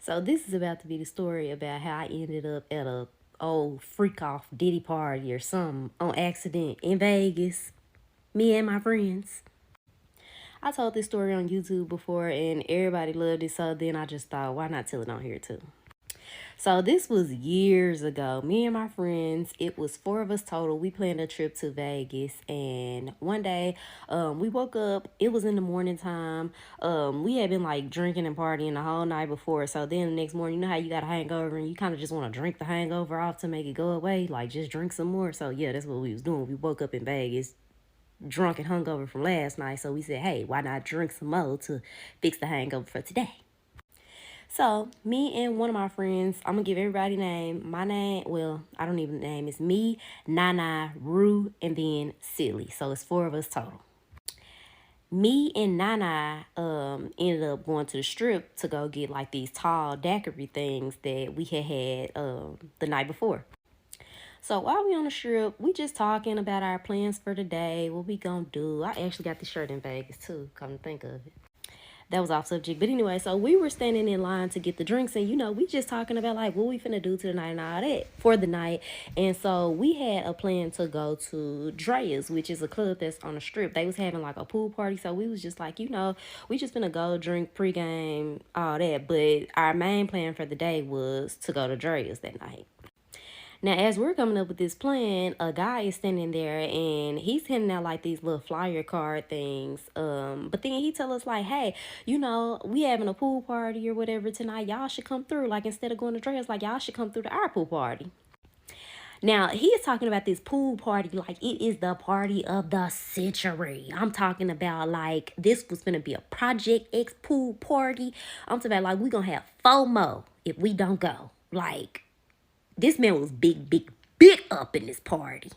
So this is about to be the story about how I ended up at a old freak off Diddy party or something on accident in Vegas. Me and my friends. I told this story on YouTube before and everybody loved it, so then I just thought, why not tell it on here too? So this was years ago. Me and my friends, it was 4 of us total. We planned a trip to Vegas, and one day, we woke up. It was in the morning time. We had been like drinking and partying the whole night before. So then the next morning, you know how you got a hangover and you kind of just want to drink the hangover off to make it go away, like just drink some more. So yeah, that's what we was doing. We woke up in Vegas, drunk and hungover from last night. So we said, hey, why not drink some more to fix the hangover for today? So, me and one of my friends, I'm going to give everybody a name. My name, well, I don't even name. It's me, Nana, Rue, and then Silly. So, it's 4 of us total. Me and Nana ended up going to the strip to go get like these tall daiquiri things that we had the night before. So while we on the strip, we just talking about our plans for the day, what we gonna do. I actually got the shirt in Vegas too, come to think of it. That was off subject. But anyway, so we were standing in line to get the drinks, and we just talking about like what we finna do to the night and all that for the night. And so we had a plan to go to ANDRIEUX, which is a club that's on the strip. They was having like a pool party, so we was just like, we just finna go drink pregame, all that. But our main plan for the day was to go to ANDRIEUX that night. Now, as we're coming up with this plan, a guy is standing there and he's handing out like these little flyer card things. But then he tell us like, hey, we having a pool party or whatever tonight. Y'all should come through. Like, instead of going to Dre's, like, y'all should come through to our pool party. Now, he is talking about this pool party like it is the party of the century. I'm talking about like this was going to be a Project X pool party. I'm talking about like we going to have FOMO if we don't go. Like, this man was big up in this party.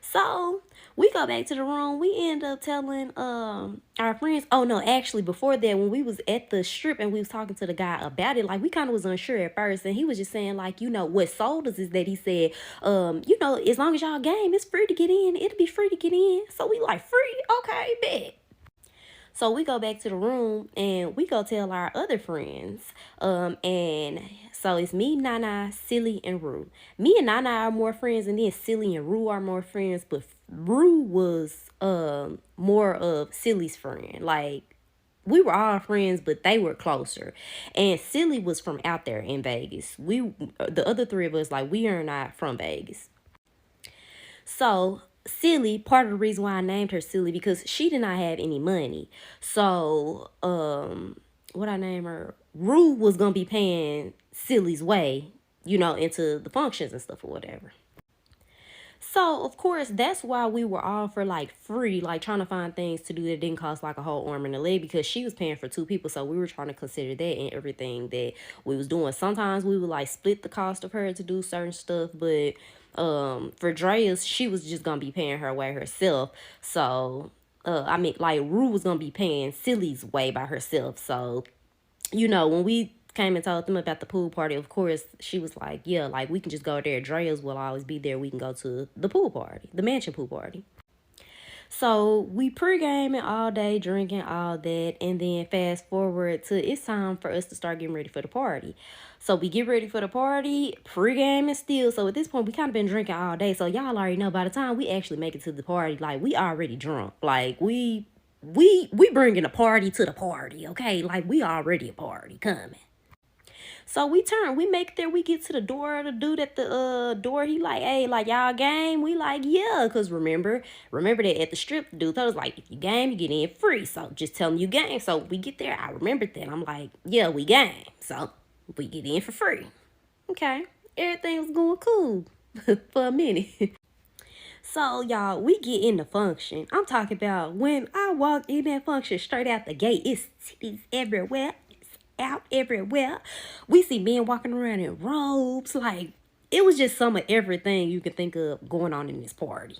So we go back to the room. We end up telling our friends. Oh no, actually before that, when we was at the strip and we was talking to the guy about it, like we kind of was unsure at first, and he was just saying like, what sold us is that he said, as long as y'all game, it's free to get in. It'll be free to get in. So we like, free? Okay, bet. So we go back to the room and we go tell our other friends. And so it's me, Nana, Silly, and Rue. Me and Nana are more friends, and then Silly and Rue are more friends. But Rue was more of Silly's friend. Like, we were all friends, but they were closer. And Silly was from out there in Vegas. The other 3 of us, like, we are not from Vegas. So Silly, part of the reason why I named her Silly, because she did not have any money. So, what I name her? Rue was going to be paying Silly's way, into the functions and stuff or whatever. So, of course, that's why we were all for, like, free, like, trying to find things to do that didn't cost, like, a whole arm and a leg, because she was paying for 2 people, so we were trying to consider that in everything that we was doing. Sometimes we would, like, split the cost of her to do certain stuff, but for ANDRIEUX, she was just gonna be paying her way herself. So, like, Rue was gonna be paying Silly's way by herself. So, when we came and told them about the pool party, of course, she was like, yeah, like, we can just go there. ANDRIEUX will always be there. We can go to the pool party, the mansion pool party. So we pre-gaming all day, drinking all that, and then fast forward to it's time for us to start getting ready for the party. So we get ready for the party, pre-gaming still. So at this point, we kind of been drinking all day. So y'all already know by the time we actually make it to the party, like, we already drunk. Like, we bringing a party to the party, okay? Like, we already a party coming. So we make it there, we get to the door, the dude at the door, he like, hey, like, y'all game? We like, yeah, because remember that at the strip, the dude told us, like, if you game, you get in free, so just tell him you game. So we get there, I remembered that, I'm like, yeah, we game, so we get in for free. Okay, everything was going cool for a minute. So, y'all, we get in the function. I'm talking about when I walked in that function straight out the gate, it's titties everywhere. Out everywhere. We see men walking around in robes. Like, it was just some of everything you could think of going on in this party.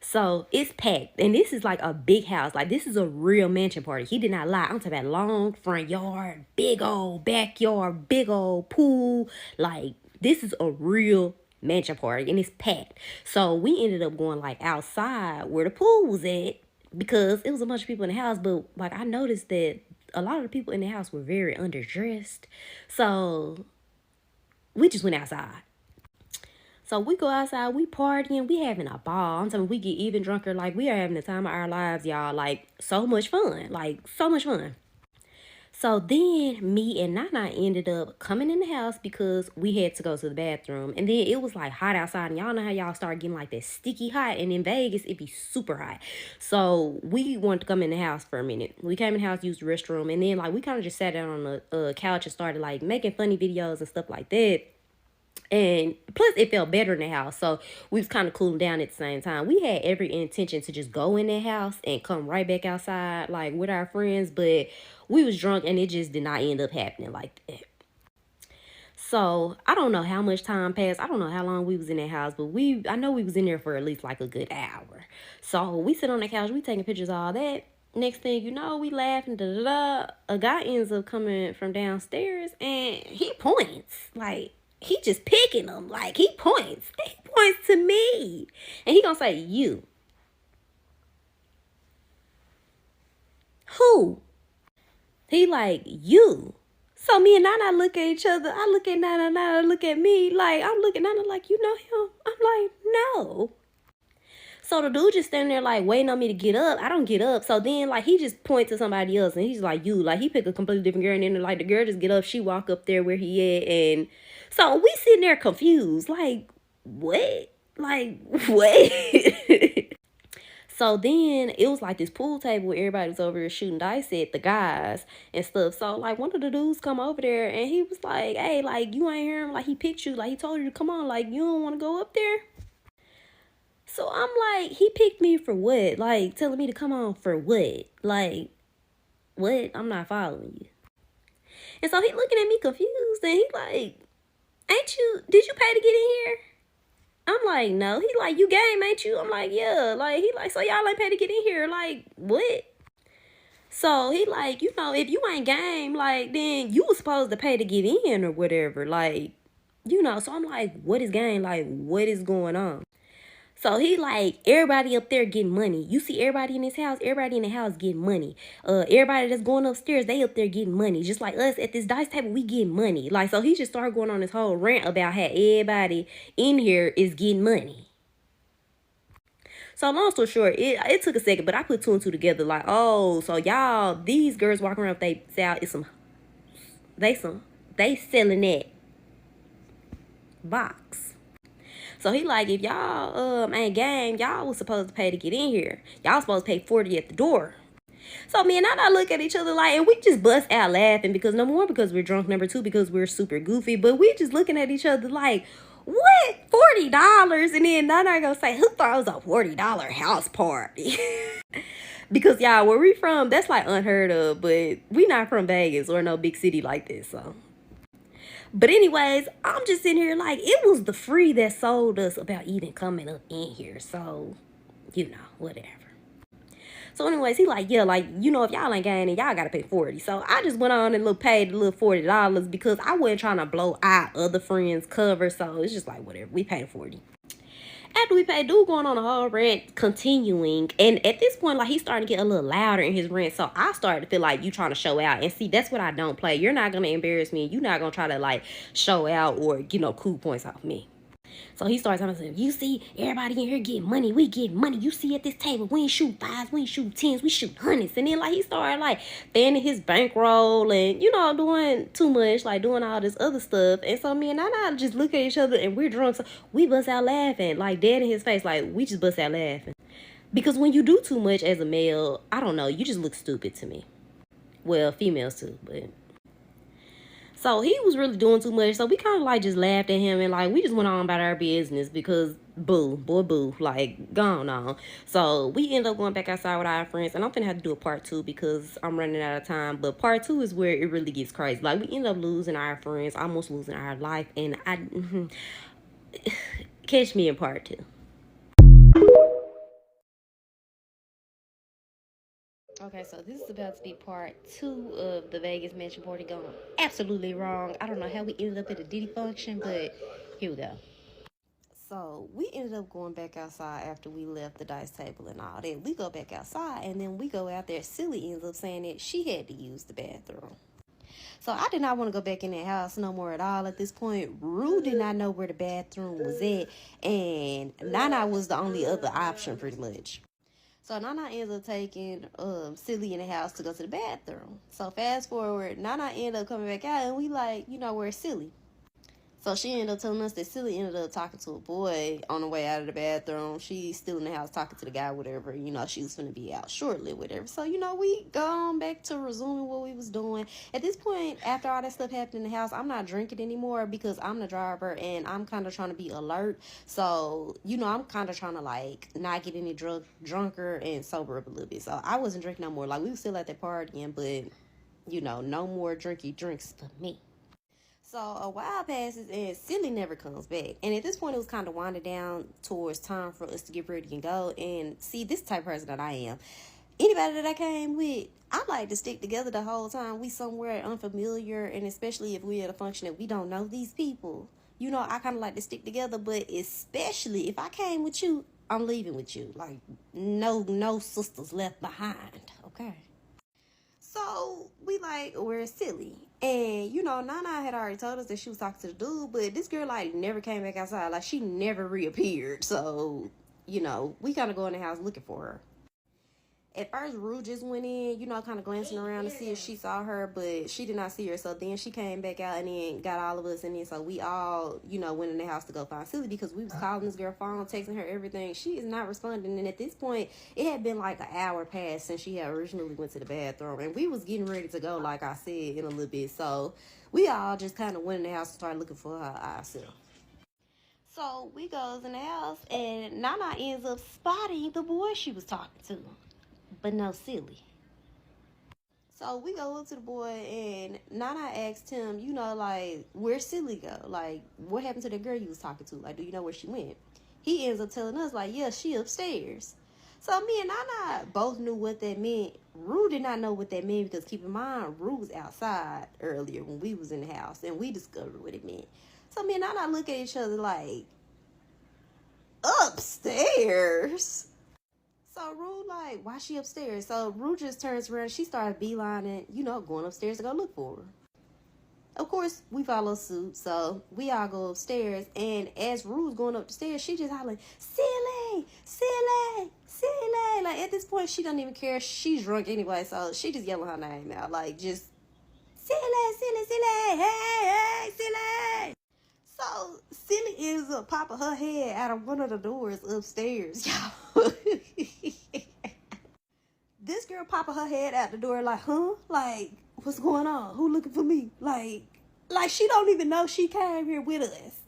So it's packed, and this is like a big house. Like, this is a real mansion party. He did not lie. I'm talking about long front yard, big old backyard, big old pool. Like, this is a real mansion party, and it's packed. So we ended up going like outside where the pool was at, because it was a bunch of people in the house. But like, I noticed that a lot of the people in the house were very underdressed. So we just went outside. So we go outside, we partying, we having a ball. I'm telling you, we get even drunker. Like, we are having the time of our lives, y'all. Like, so much fun. Like, so much fun. So then me and Nana ended up coming in the house because we had to go to the bathroom. And then it was like hot outside. And y'all know how y'all start getting like that sticky hot. And in Vegas, it be super hot. So we wanted to come in the house for a minute. We came in the house, used the restroom. And then like we kind of just sat down on the couch and started like making funny videos and stuff like that. And plus it felt better in the house, so we was kind of cooling down at the same time. We had every intention to just go in the house and come right back outside like with our friends, but we was drunk and it just did not end up happening like that. So I don't know how much time passed. I don't know how long we was in that house, but I know we was in there for at least like a good hour. So we sit on the couch, we taking pictures, all that. Next thing you know, we laughing, da da da. A guy ends up coming from downstairs and he points like, he just picking them. Like, he points. He points to me. And he gonna say, you. Who? He like, you. So me and Nana look at each other. I look at Nana, Nana look at me. Like, I'm looking at Nana like, you know him? I'm like, no. So the dude just standing there like waiting on me to get up. I don't get up. So then like he just points to somebody else and he's like, you. Like, he pick a completely different girl. And then like the girl just get up. She walk up there where he at. And so we sitting there confused. Like, what? Like, what? So then it was like this pool table where everybody was over there shooting dice at, the guys and stuff. So like one of the dudes come over there and he was like, hey, like, you ain't hear him? Like, he picked you. Like, he told you to come on. Like, you don't want to go up there? So I'm like, he picked me for what? Like, telling me to come on for what? Like, what? I'm not following you. And so he looking at me confused and he like, did you pay to get in here? I'm like, no. He like, you game, ain't you? I'm like, yeah. Like, he like, so y'all ain't pay to get in here. Like, what? So he like, you know, if you ain't game, like, then you was supposed to pay to get in or whatever. Like, you know, so I'm like, what is game? Like, what is going on? So he like, everybody up there getting money. You see everybody in this house, everybody in the house getting money. Everybody that's going upstairs, they up there getting money. Just like us at this dice table, we getting money. Like, so he just started going on this whole rant about how everybody in here is getting money. So long story short, it took a second, but I put two and two together. Like, oh, so y'all, these girls walking around with they sell is they selling that box. So he like, if y'all ain't game, y'all was supposed to pay to get in here. Y'all supposed to pay $40 at the door. So me and Nana look at each other like, and we just bust out laughing because number one, because we're drunk, number two, because we're super goofy, but we just looking at each other like, what? $40? And then Nana gonna say, who thought it was a $40 house party? Because y'all, where we from, that's like unheard of, but we not from Vegas or no big city like this, so. But anyways, I'm just sitting here like, it was the free that sold us about even coming up in here. So, you know, whatever. So anyways, he like, yeah, like, you know, if y'all ain't game, then y'all got to pay 40. So I just went on and paid a little $40 because I wasn't trying to blow our other friends' cover. So it's just like, whatever. We paid 40. After we paid, dude going on a whole rant, continuing. And at this point, like, he's starting to get a little louder in his rant. So I started to feel like you trying to show out. And see, that's what I don't play. You're not going to embarrass me. You're not going to try to, like, show out or, you know, cool points off me. So he started telling us, you see, everybody in here getting money. We getting money. You see at this table, we ain't shoot fives, we ain't shoot tens, we shoot hundreds. And then, like, he started, like, fanning his bankroll and, you know, doing too much, like, doing all this other stuff. And so me and Nana just look at each other and we're drunk. So we bust out laughing, like, dead in his face. Like, we just bust out laughing. Because when you do too much as a male, I don't know, you just look stupid to me. Well, females too, but... So he was really doing too much. So we kind of like just laughed at him and like we just went on about our business because boo, boy, boo, like gone on. So we ended up going back outside with our friends and I'm finna have to do a part 2 because I'm running out of time. But part 2 is where it really gets crazy. Like we ended up losing our friends, almost losing our life. And catch me in part 2. Okay, so this is about to be part 2 of the Vegas mansion party going absolutely wrong. I don't know how we ended up at a Diddy function, but here we go. So we ended up going back outside after we left the dice table and all that. We go back outside, and then we go out there. Silly ends up saying that she had to use the bathroom. So I did not want to go back in that house no more at all at this point. Rue did not know where the bathroom was at, and Nana was the only other option pretty much. So Nana ends up taking Silly in the house to go to the bathroom. So fast forward, Nana ended up coming back out, and we like, where's Silly? So she ended up telling us that Silly ended up talking to a boy on the way out of the bathroom. She's still in the house talking to the guy, whatever. She was going to be out shortly, whatever. So, we gone back to resuming what we was doing. At this point, after all that stuff happened in the house, I'm not drinking anymore because I'm the driver and I'm kind of trying to be alert. So, I'm kind of trying to, not get any drunker and sober up a little bit. So, I wasn't drinking no more. We were still at that partying, but, no more drinky drinks for me. So a while passes and Silly never comes back. And at this point, it was kind of winding down towards time for us to get ready and go. And see, this type of person that I am. Anybody that I came with, I like to stick together the whole time. We somewhere unfamiliar, and especially if we at a function that we don't know these people. I kind of like to stick together, but especially if I came with you, I'm leaving with you. No sisters left behind, okay? So we where's Silly? And Nana had already told us that she was talking to the dude, but this girl never came back outside. She never reappeared. So, we kind of go in the house looking for her. At first, Rue just went in, kind of glancing around to see if she saw her, but she did not see her. So then she came back out and then got all of us. And then so we all, went in the house to go find Silly because we was calling this girl phone, texting her everything. She is not responding. And at this point, it had been an hour past since she had originally went to the bathroom. And we was getting ready to go, like I said, in a little bit. So we all just kind of went in the house and started looking for her ourselves. So we goes in the house and Nana ends up spotting the boy she was talking to. But no Silly. So we go up to the boy and Nana asked him, where Silly go? What happened to the girl you was talking to? Do you know where she went? He ends up telling us, yeah, she upstairs. So me and Nana both knew what that meant. Rue did not know what that meant because keep in mind, Rue was outside earlier when we was in the house and we discovered what it meant. So me and Nana look at each other upstairs? So Rue why she upstairs? So Rue just turns around. She started beelining, going upstairs to go look for her. Of course, we follow suit. So we all go upstairs. And as Rue's going up the stairs, she just hollering, Silly, Silly, Silly. At this point, she don't even care. She's drunk anyway. So she just yelling her name out. Just, Silly, Silly, Silly, hey, Silly. So Silly is popping her head out of one of the doors upstairs, y'all. This girl popping her head out the door huh? What's going on? Who looking for me? She don't even know she came here with us.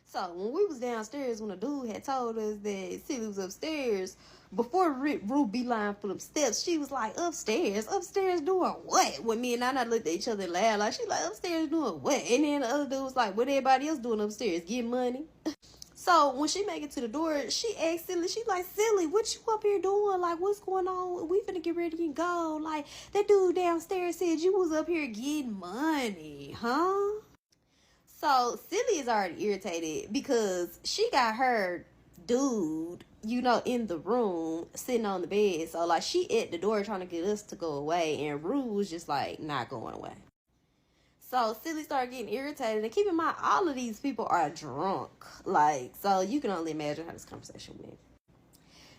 So when we was downstairs, when the dude had told us that Silly was upstairs, before Rue beeline for them steps, she was upstairs? Upstairs doing what? When me and Nana looked at each other and laughed, she upstairs doing what? And then the other dude was what everybody else doing upstairs? Getting money? So when she make it to the door, she asked Silly, she Silly, what you up here doing? What's going on? We finna get ready and go. That dude downstairs said you was up here getting money, huh? So Silly is already irritated because she got her dude, in the room, sitting on the bed. So she at the door trying to get us to go away, and Rue was just not going away. So Silly started getting irritated, and keep in mind, all of these people are drunk. So you can only imagine how this conversation went.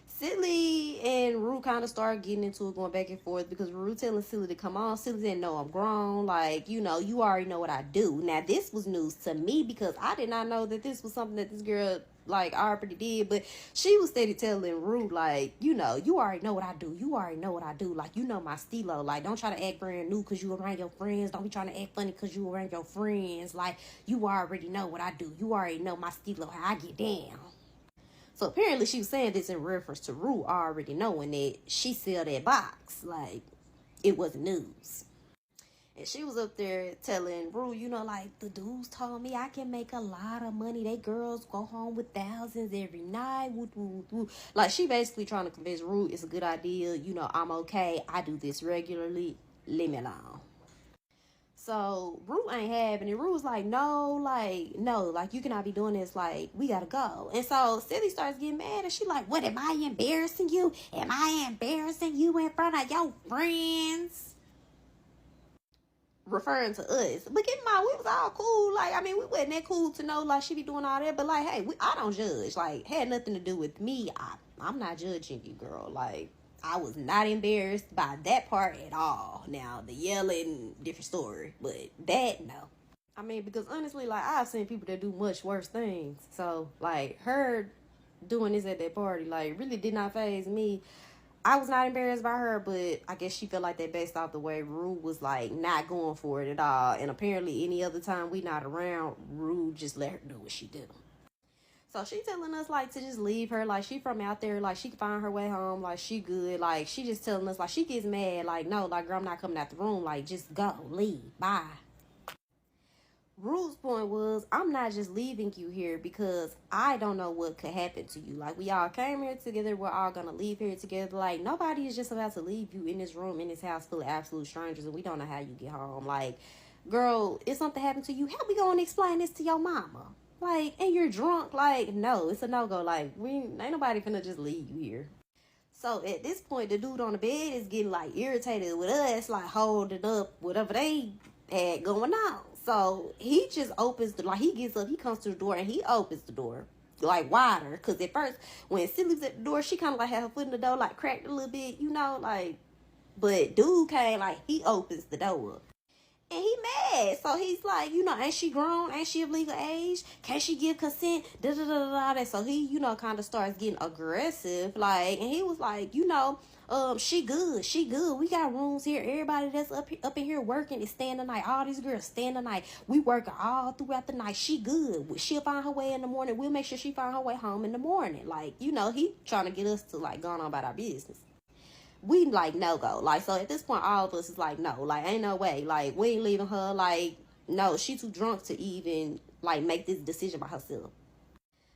Silly and Rue kind of started getting into it, going back and forth, because Rue telling Silly to come on. Silly said, no, I'm grown. You already know what I do. Now, this was news to me because I did not know that this was something that this girl, already did. But she was steady telling Rue, you already know what I do. You already know what I do. My stilo. Don't try to act brand new because you around your friends. Don't be trying to act funny because you around your friends. You already know what I do. You already know my stilo, how I get down. So apparently she was saying this in reference to Rue already knowing that she sell that box. It wasn't news. And she was up there telling Rue, the dudes told me I can make a lot of money. They girls go home with thousands every night. Woo, woo, woo. She basically trying to convince Rue it's a good idea. I'm okay. I do this regularly. Leave me alone. So Rue ain't having it. Rue was like, no, like you cannot be doing this. Like, we gotta go. And so Silly starts getting mad, and she like, what, am I embarrassing you? Am I embarrassing you in front of your friends? Referring to us. But keep in mind, we was all cool. Like, I mean, we wasn't that cool to know, like, she be doing all that. But, like, hey, I don't judge. Like, had nothing to do with me. I'm not judging you, girl. Like, I was not embarrassed by that part at all. Now, the yelling, different story. But that, no. I mean, because honestly, like, I've seen people that do much worse things. So, like, her doing this at that party, like, really did not faze me. I was not embarrassed by her, but I guess she felt like that based off the way Rue was, like, not going for it at all. And apparently any other time we not around, Rue just let her do what she do. So she telling us, like, to just leave her. Like, she from out there. Like, she can find her way home. Like, she good. Like, she just telling us, like, she gets mad. Like, no, like, girl, I'm not coming out the room. Like, just go. Leave. Bye. Rue's point was, I'm not just leaving you here because I don't know what could happen to you. Like, we all came here together. We're all going to leave here together. Like, nobody is just about to leave you in this room, in this house full of absolute strangers, and we don't know how you get home. Like, girl, if something happened to you, how we going to explain this to your mama? Like, and you're drunk. Like, no, it's a no-go. Like, ain't nobody finna just leave you here. So at this point, the dude on the bed is getting, like, irritated with us, like, holding up whatever they had going on. So he just opens the, like, he gets up, he comes to the door, and he opens the door, like, wider. Because at first, when Silly was at the door, she kind of, like, had her foot in the door, like, cracked a little bit, you know, like, but dude came, like, he opens the door. And he mad. So he's like, you know, ain't she grown? Ain't she of legal age? Can she give consent? Da-da-da-da-da. So he, you know, kind of starts getting aggressive. Like, and he was like, you know, she good. She good. We got rooms here. Everybody that's up in here working is staying the night. All these girls staying the night. We working all throughout the night. She good. She'll find her way in the morning. We'll make sure she find her way home in the morning. Like, you know, he trying to get us to, like, go on about our business. We, like, no-go. Like, so at this point, all of us is like, no. Like, ain't no way. Like, we ain't leaving her. Like, no, she too drunk to even, like, make this decision by herself.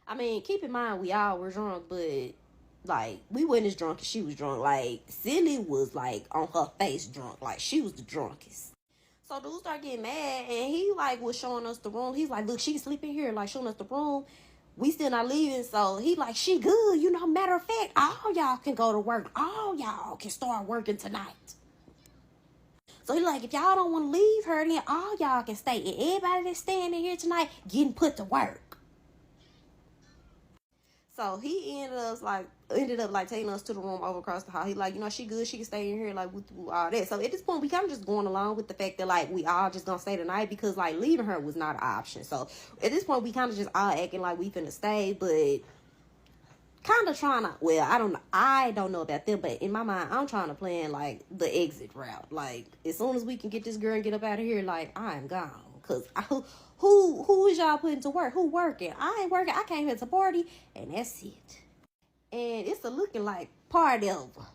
I mean, keep in mind, we all were drunk, but, like, we wasn't as drunk as she was drunk. Like, Silly was, like, on her face drunk. Like, she was the drunkest. So dude started getting mad, and he, like, was showing us the room. He's like, look, she can sleep in here. Like, showing us the room. We still not leaving, so he like, she good. You know, matter of fact, all y'all can go to work. All y'all can start working tonight. So he like, if y'all don't want to leave her, then all y'all can stay. And everybody that's staying in here tonight getting put to work. So he ended up like taking us to the room over across the hall. He like, you know, she good, she can stay in here, like, with all that. So at this point, we kind of just going along with the fact that, like, we all just gonna stay tonight because, like, leaving her was not an option. So at this point, we kind of just all acting like we finna stay, but kind of trying to, well, I don't know about them, but in my mind, I'm trying to plan, like, the exit route. Like, as soon as we can get this girl and get up out of here, like, I am gone. Because who is y'all putting to work? Who working? I ain't working. I came here to party, and that's it. And it's a looking like party over.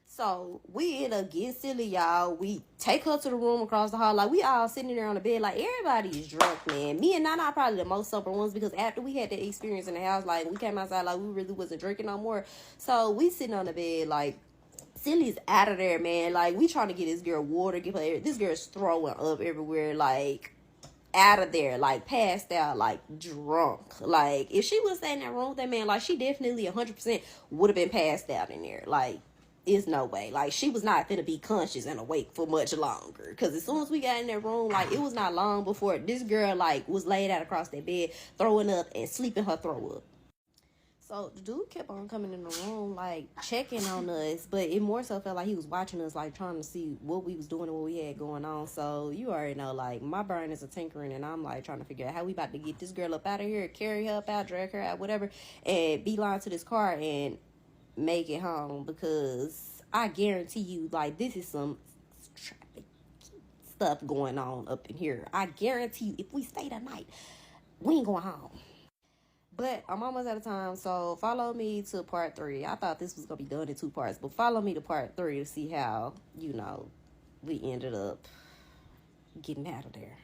So we end up getting silly, y'all. We take her to the room across the hall. Like, we all sitting there on the bed. Like, everybody is drunk, man. Me and Nana are probably the most sober ones because after we had that experience in the house, like, we came outside, like, we really wasn't drinking no more. So we sitting on the bed, like, Silly's out of there, man. Like, we trying to get this girl water, give her, this girl's throwing up everywhere, like, out of there, like, passed out, like, drunk. Like, if she was in that room with that man, like, she definitely 100% would have been passed out in there. Like, is no way. Like, she was not finna be conscious and awake for much longer. Because as soon as we got in that room, like, it was not long before this girl, like, was laid out across that bed, throwing up and sleeping her throw up. So the dude kept on coming in the room, like, checking on us, but it more so felt like he was watching us, like, trying to see what we was doing and what we had going on. So you already know, like, my brain is a tinkering, and I'm, like, trying to figure out how we about to get this girl up out of here, carry her up out, drag her out, whatever, and beeline to this car and make it home. Because I guarantee you, like, this is some stuff going on up in here. I guarantee you, if we stay the night, we ain't going home. But I'm almost out of time, so follow me to part 3. I thought this was going to be done in 2 parts, but follow me to part 3 to see how, you know, we ended up getting out of there.